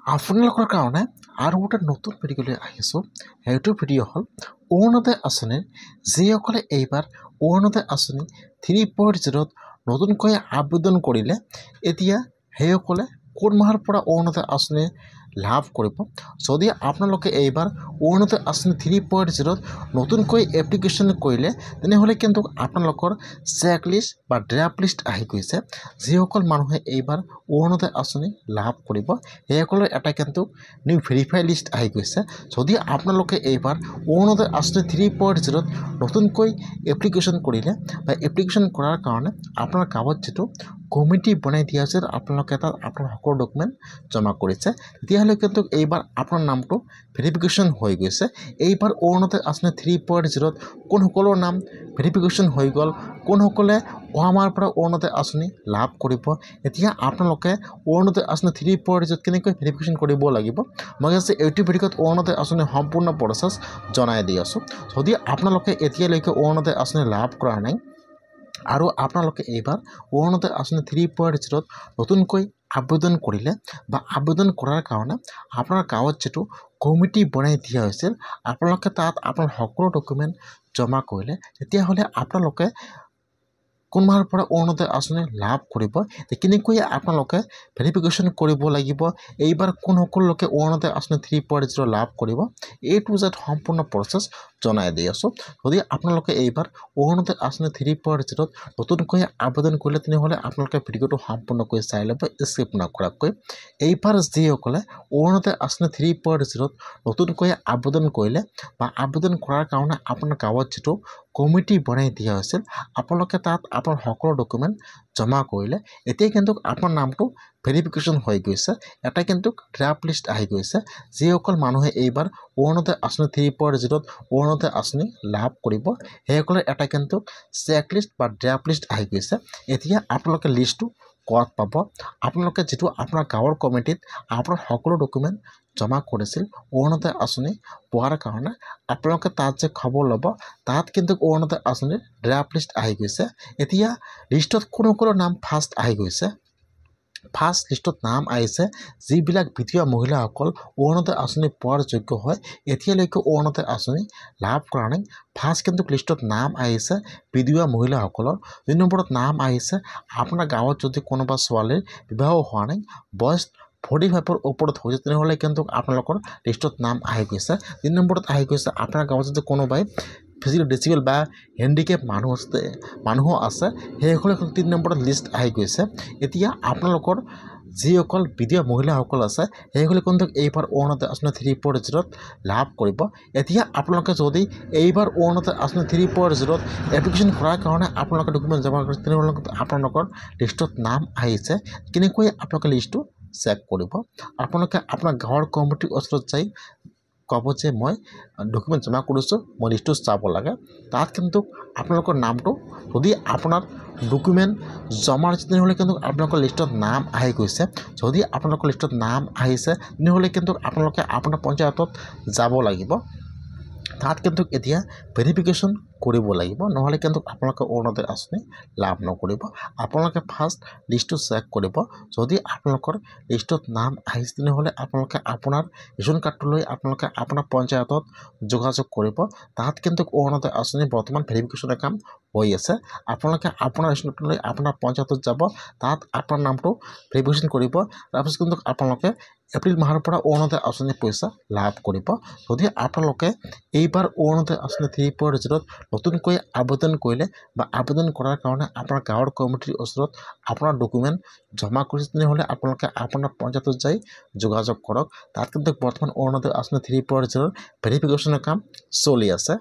আপোনালোকৰ কাৰণে আৰু এটা নতুন ভিডিঅ'লৈ আহিছোঁ। সেইটো ভিডিঅ' হ'ল অৰুণোদয় আঁচনিৰ যিসকলে এইবাৰ অৰুণোদয় আঁচনি 3.0ত নতুনকৈ আবেদন কৰিলে, এতিয়া সেইসকলে কোন মাহৰ পৰা অৰুণোদয় আঁচনি লাভ কৰিব। যদি আপোনালোকে এইবাৰ অৰুণোদয় আঁচনি 3.0ত নতুনকৈ এপ্লিকেশ্যন কৰিলে, তেনেহ'লে কিন্তু আপোনালোকৰ চেকলিষ্ট বা ড্ৰাফ্ট লিষ্ট আহি গৈছে। যিসকল মানুহে এইবাৰ অৰুণোদয় আঁচনি লাভ কৰিব, সেইসকলৰ এটা কিন্তু নিউ ভেৰিফাই লিষ্ট আহি গৈছে। যদি আপোনালোকে এইবাৰ অৰুণোদয় আঁচনি 3.0ত নতুনকৈ এপ্লিকেশ্যন কৰিলে বা এপ্লিকেশ্যন কৰাৰ কাৰণে আপোনাৰ গাঁৱত যিটো কমিটি বনাই দিয়া হৈছে, আপোনালোকে তাত আপোনাৰ সকলো ডকুমেণ্ট জমা কৰিছে, তেতিয়াহ'লে কিন্তু এইবাৰ আপোনাৰ নামটো ভেৰিফিকেশ্যন হৈ গৈছে। এইবাৰ অৰুণোদয় আঁচনি 3.0ত কোনসকলৰ নাম ভেৰিফিকেশ্যন হৈ গ'ল, কোনসকলে অহা মাহৰ পৰা অৰুণোদয় আঁচনি লাভ কৰিব, এতিয়া আপোনালোকে অৰুণোদয় আঁচনি 3.0ত কেনেকৈ ভেৰিফিকেশ্যন কৰিব লাগিব, মই আজি এইটো ভিডিঅ'ত অৰুণোদয় আঁচনিৰ সম্পূৰ্ণ প্ৰচেছ জনাই দি আছোঁ। যদি আপোনালোকে এতিয়ালৈকে অৰুণোদয় আঁচনি লাভ কৰা নাই আৰু আপোনালোকে এইবাৰ অৰুণোদয় আঁচনি 3.0ত নতুনকৈ আবেদন কৰিলে বা আবেদন কৰাৰ কাৰণে আপোনাৰ গাঁৱত যিটো কমিটি বনাই দিয়া হৈছিল, আপোনালোকে তাত আপোনাৰ সকলো ডকুমেণ্ট জমা কৰিলে, তেতিয়াহ'লে আপোনালোকে কোন মাহৰ পৰা অৰুণোদয় আঁচনি লাভ কৰিব, কেনেকৈ আপোনালোকে ভেৰিফিকেশ্যন কৰিব লাগিব, এইবাৰ কোনসকল লোকে অৰুণোদয় আঁচনি 3.0 লাভ কৰিব, এইটো যে সম্পূৰ্ণ প্ৰচেছ জনাই দি আছোঁ। যদি আপোনালোকে এইবাৰ অৰুণোদয় আঁচনি 3.0ত নতুনকৈ আবেদন কৰিলে, তেনেহ'লে আপোনালোকে ভিডিঅ'টো সম্পূৰ্ণকৈ চাই ল'ব, স্কিপ নকৰাকৈ। এইবাৰ যিসকলে অৰুণোদয় আঁচনি 3.0ত নতুনকৈ আবেদন কৰিলে বা আবেদন কৰাৰ কাৰণে আপোনাৰ গাঁৱত যিটো কমিটি বনাই দিয়া হৈছিল, আপোনালোকে তাত আপোনাৰ সকলো ডকুমেণ্ট জমা কৰিলে, এতিয়া কিন্তু আপোনাৰ নামটো ভেৰিফিকেশ্যন হৈ গৈছে। এটা কিন্তু ড্ৰাফ্ট লিষ্ট আহি গৈছে। যিসকল মানুহে এইবাৰ অৰুণোদয় আঁচনি 3.0ত অৰুণোদয় আঁচনি লাভ কৰিব, সেইসকলৰ এটা কিন্তু চেকলিষ্ট বা ড্ৰাফ্ট লিষ্ট আহি গৈছে। এতিয়া আপোনালোকে লিষ্টটো ক'ত পাব, আপোনালোকে যিটো আপোনাৰ গাঁৱৰ কমিটিত আপোনাৰ সকলো ডকুমেণ্ট জমা কৰিছিল অৰুণোদয় আঁচনি পোৱাৰ কাৰণে, আপোনালোকে তাত যে খবৰ ল'ব, তাত কিন্তু অৰুণোদয় আঁচনিৰ ড্ৰাফ্ট লিষ্ট আহি গৈছে। এতিয়া লিষ্টত কোনসকলৰ নাম ফাৰ্ষ্ট আহি গৈছে, ফাৰ্ষ্ট লিষ্টত নাম আহিছে যিবিলাক বিধৱা মহিলাসকল অৰুণোদয় আঁচনি পোৱাৰ যোগ্য হয়, এতিয়ালৈকে অৰুণোদয় আঁচনি লাভ কৰা নাই। ফাৰ্ষ্ট কিন্তু লিষ্টত নাম আহিছে বিধৱা মহিলাসকলৰ। 2 নম্বৰত নাম আহিছে আপোনাৰ গাঁৱত যদি কোনোবা ছোৱালীৰ বিবাহ হোৱা নাই, বয়স 45ৰ ওপৰত হৈছে, তেনেহ'লে কিন্তু আপোনালোকৰ লিষ্টত নাম আহি গৈছে। 3 নম্বৰত আহি গৈছে আপোনাৰ গাঁৱত যদি কোনোবাই ফিজিকেল ডিচেবল বা হেণ্ডিকেপ মানুহো আছে, সেইসকলে 3 নম্বৰত লিষ্ট আহি গৈছে। এতিয়া আপোনালোকৰ যিসকল বিধৱা মহিলাসকল আছে, সেইসকলে কিন্তু এইবাৰ অৰুণোদয় আঁচনি 3.0ত লাভ কৰিব। এতিয়া আপোনালোকে যদি এইবাৰ অৰুণোদয় আঁচনি 3.0ত এপ্লিকেশ্যন কৰাৰ কাৰণে আপোনালোকে ডকুমেণ্ট জমা কৰিছে, তেনেহ'লে আপোনালোকৰ লিষ্টত নাম আহিছে। কেনেকৈ আপোনালোকে লিষ্টটো চেক কৰিব, আপোনালোকে আপোনাৰ গাঁৱৰ কমিটিৰ ওচৰত যাই ক'ব যে মই ডকুমেণ্ট জমা কৰিছোঁ, মই লিষ্টটো চাব লাগে। তাত কিন্তু আপোনালোকৰ নামটো যদি আপোনাৰ ডকুমেণ্ট জমা দিছে, তেনেহ'লে কিন্তু আপোনালোকৰ লিষ্টত নাম আহি গৈছে। যদি আপোনালোকৰ লিষ্টত নাম আহিছে, তেনেহ'লে কিন্তু আপোনালোকে আপোনাৰ পঞ্চায়তত যাব লাগিব, তাত কিন্তু এতিয়া ভেৰিফিকেশ্যন কৰিব লাগিব, নহ'লে কিন্তু আপোনালোকে অৰুণোদয় আঁচনি লাভ নকৰিব। আপোনালোকে ফাৰ্ষ্ট লিষ্টটো চেক কৰিব। যদি আপোনালোকৰ লিষ্টত নাম আহিছে, তেনেহ'লে আপোনালোকে আপোনাৰ ৰেচন কাৰ্ডটো লৈ আপোনালোকে আপোনাৰ পঞ্চায়তত যোগাযোগ কৰিব। তাত কিন্তু অৰুণোদয় আঁচনি বৰ্তমান ভেৰিফিকেশ্যনৰ কাম হৈ আছে। আপোনালোকে আপোনাৰ ৰেচন কাৰ্ডটো লৈ আপোনাৰ পঞ্চায়তত যাব, তাত আপোনাৰ নামটো ভেৰিফিকেশ্যন কৰিব। তাৰপিছত কিন্তু আপোনালোকে এপ্ৰিল মাহৰ পৰা অৰুণোদয় আঁচনি পইচা লাভ কৰিব। যদি আপোনালোকে এইবাৰ অৰুণোদয় আঁচনি 3.0ত নতুনকৈ আবেদন কৰিলে বা আবেদন কৰাৰ কাৰণে আপোনাৰ গাঁৱৰ কমিটিৰ ওচৰত আপোনাৰ ডকুমেণ্ট জমা কৰিছে, তেনেহ'লে আপোনালোকে আপোনাৰ পঞ্চায়তত যাই যোগাযোগ কৰক। তাত কিন্তু বৰ্তমান অৰুণোদয় আঁচনি 3.0ৰ ভেৰিফিকেশ্যনৰ কাম চলি আছে।